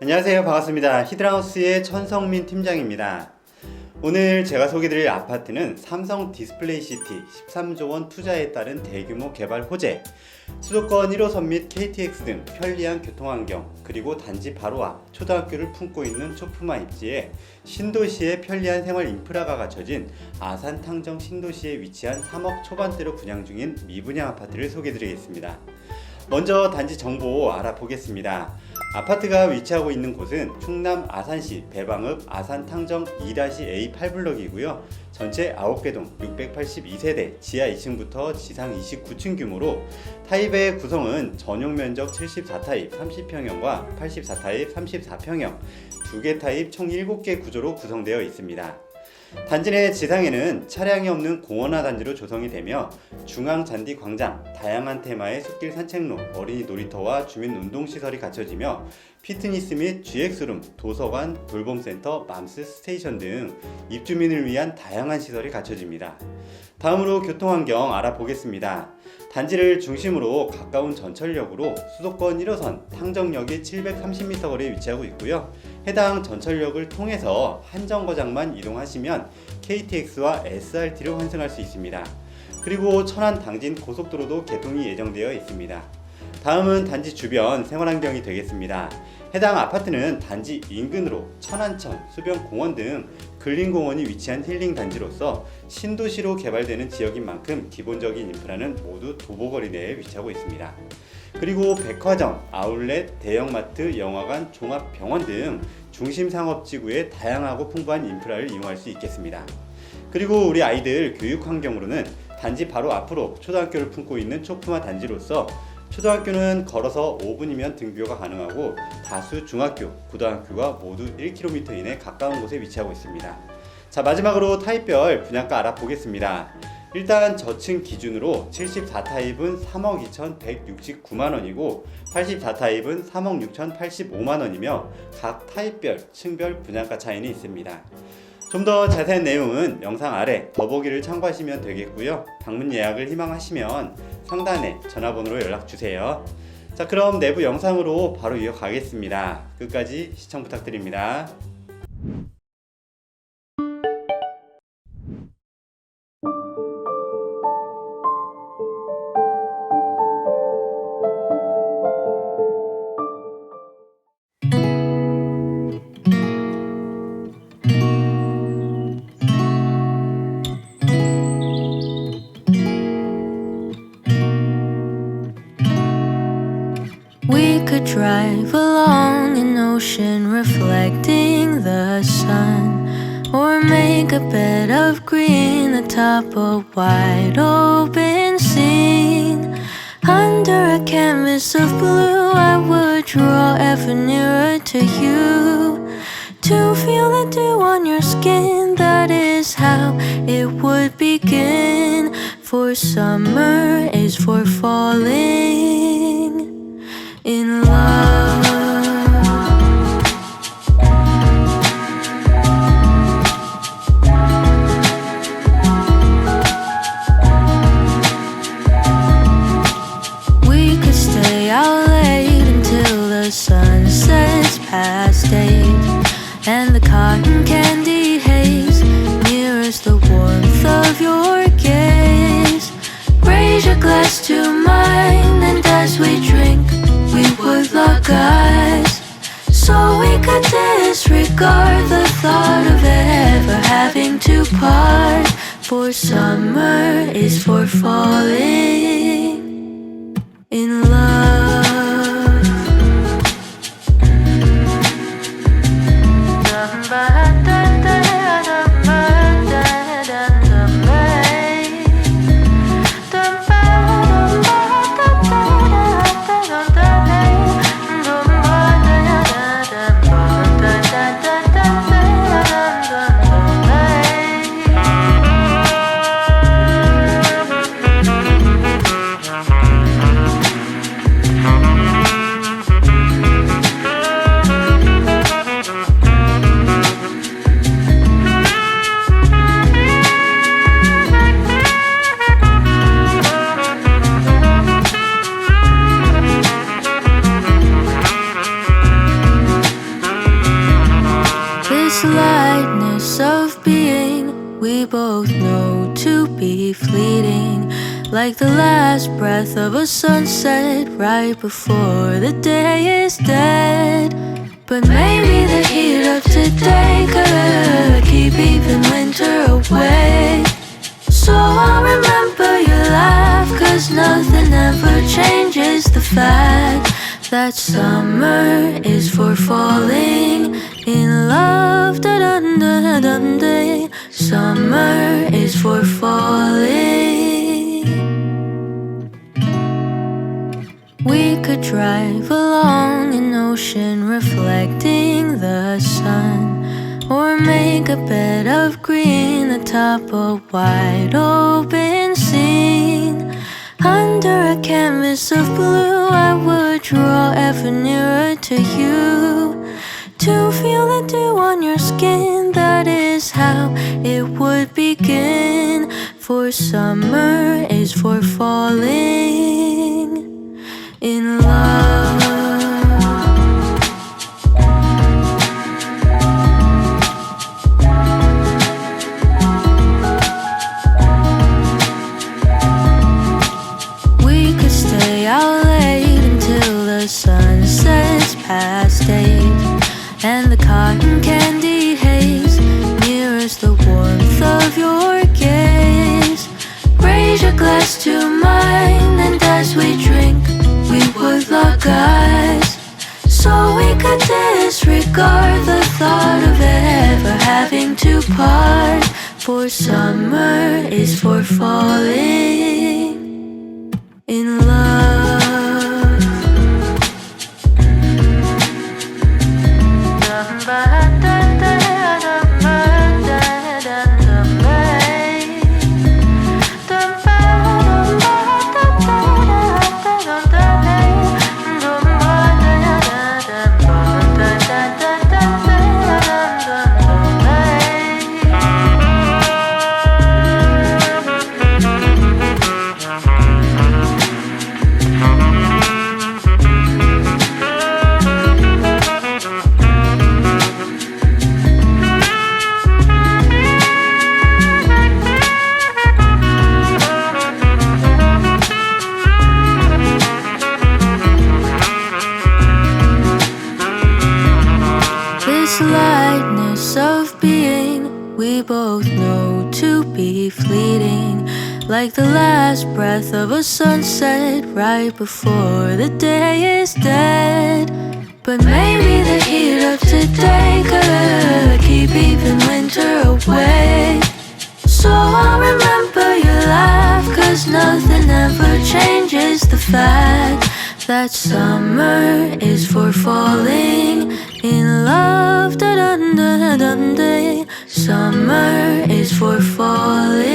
안녕하세요. 반갑습니다. 히드라우스의 천성민 팀장입니다. 오늘 제가 소개드릴 아파트는 삼성 디스플레이 시티 13조 원 투자에 따른 대규모 개발 호재, 수도권 1호선 및 KTX 등 편리한 교통환경, 그리고 단지 바로 앞 초등학교를 품고 있는 초품화 입지에 신도시의 편리한 생활 인프라가 갖춰진 아산탕정 신도시에 위치한 3억 초반대로 분양 중인 미분양 아파트를 소개드리겠습니다. 먼저 단지 정보 알아보겠습니다. 아파트가 위치하고 있는 곳은 충남 아산시 배방읍 아산탕정 2-A 8블럭이고요. 전체 9개 동 682세대, 지하 2층부터 지상 29층 규모로 타입의 구성은 전용 면적 74타입 30평형과 84타입 34평형, 2개 타입 총 7개 구조로 구성되어 있습니다. 단지 내 지상에는 차량이 없는 공원화 단지로 조성이 되며 중앙 잔디 광장, 다양한 테마의 숲길 산책로, 어린이 놀이터와 주민 운동시설이 갖춰지며 피트니스 및 GX룸, 도서관, 돌봄센터, 맘스 스테이션 등 입주민을 위한 다양한 시설이 갖춰집니다. 다음으로 교통환경 알아보겠습니다. 단지를 중심으로 가까운 전철역으로 수도권 1호선 탕정역이 730m 거리에 위치하고 있고요. 해당 전철역을 통해서 한 정거장만 이동하시면 KTX와 SRT를 환승할 수 있습니다. 그리고 천안당진 고속도로도 개통이 예정되어 있습니다. 다음은 단지 주변 생활환경이 되겠습니다. 해당 아파트는 단지 인근으로 천안천, 수변공원 등 근린공원이 위치한 힐링 단지로서 신도시로 개발되는 지역인 만큼 기본적인 인프라는 모두 도보거리 내에 위치하고 있습니다. 그리고 백화점, 아울렛, 대형마트, 영화관, 종합병원 등 중심 상업지구의 다양하고 풍부한 인프라를 이용할 수 있겠습니다. 그리고 우리 아이들 교육환경으로는 단지 바로 앞으로 초등학교를 품고 있는 초품화 단지로서 초등학교는 걸어서 5분이면 등교가 가능하고 다수 중학교, 고등학교가 모두 1km 이내 가까운 곳에 위치하고 있습니다. 자, 마지막으로 타입별 분양가 알아보겠습니다. 일단 저층 기준으로 74타입은 3억 2,169만원이고 84타입은 3억 6,085만원이며 각 타입별, 층별 분양가 차이는 있습니다. 좀 더 자세한 내용은 영상 아래 더보기를 참고하시면 되겠고요. 방문 예약을 희망하시면 상단에 전화번호로 연락주세요. 자, 그럼 내부 영상으로 바로 이어가겠습니다. 끝까지 시청 부탁드립니다. We could drive along an ocean reflecting the sun, or make a bed of green atop a wide open scene. Under a canvas of blue I would draw ever nearer to you, to feel the dew on your skin. That is how it would begin. For summer is for falling in love. We could stay out late until the sun sets past 8, and the cotton candy haze mirrors the warmth of your gaze. Raise your glass to mine, and as we drink we would lock eyes, so we could disregard the thought of ever having to part. For summer is for falling in love. of being we both know to be fleeting, like the last breath of a sunset right before the day is dead. But maybe the heat of today could keep even winter away. So I'll remember your laugh, 'cause nothing ever changes the fact that summer is for falling in love. Da-dun-da-dun-day. Summer is for falling. We could drive along an ocean reflecting the sun, or make a bed of green atop a wide open scene. Under a canvas of blue, I would draw ever nearer to you, to feel the dew on your skin. That is how it would begin. For summer is for falling in love. We could stay out late until the sun sets past 8, and the cotton candy haze mirrors the warmth of your gaze. Raise your glass to mine, and as we drink, we would lock eyes, so we could disregard the thought of ever having to part. For summer is for falling in love. Lightness of being we both know to be fleeting, like the last breath of a sunset right before the day is dead. But maybe the heat of today could keep even winter away. So I'll remember your laugh, 'cause nothing ever changes the fact that summer is for falling in love. Da-dun-da-dun-day. Summer is for falling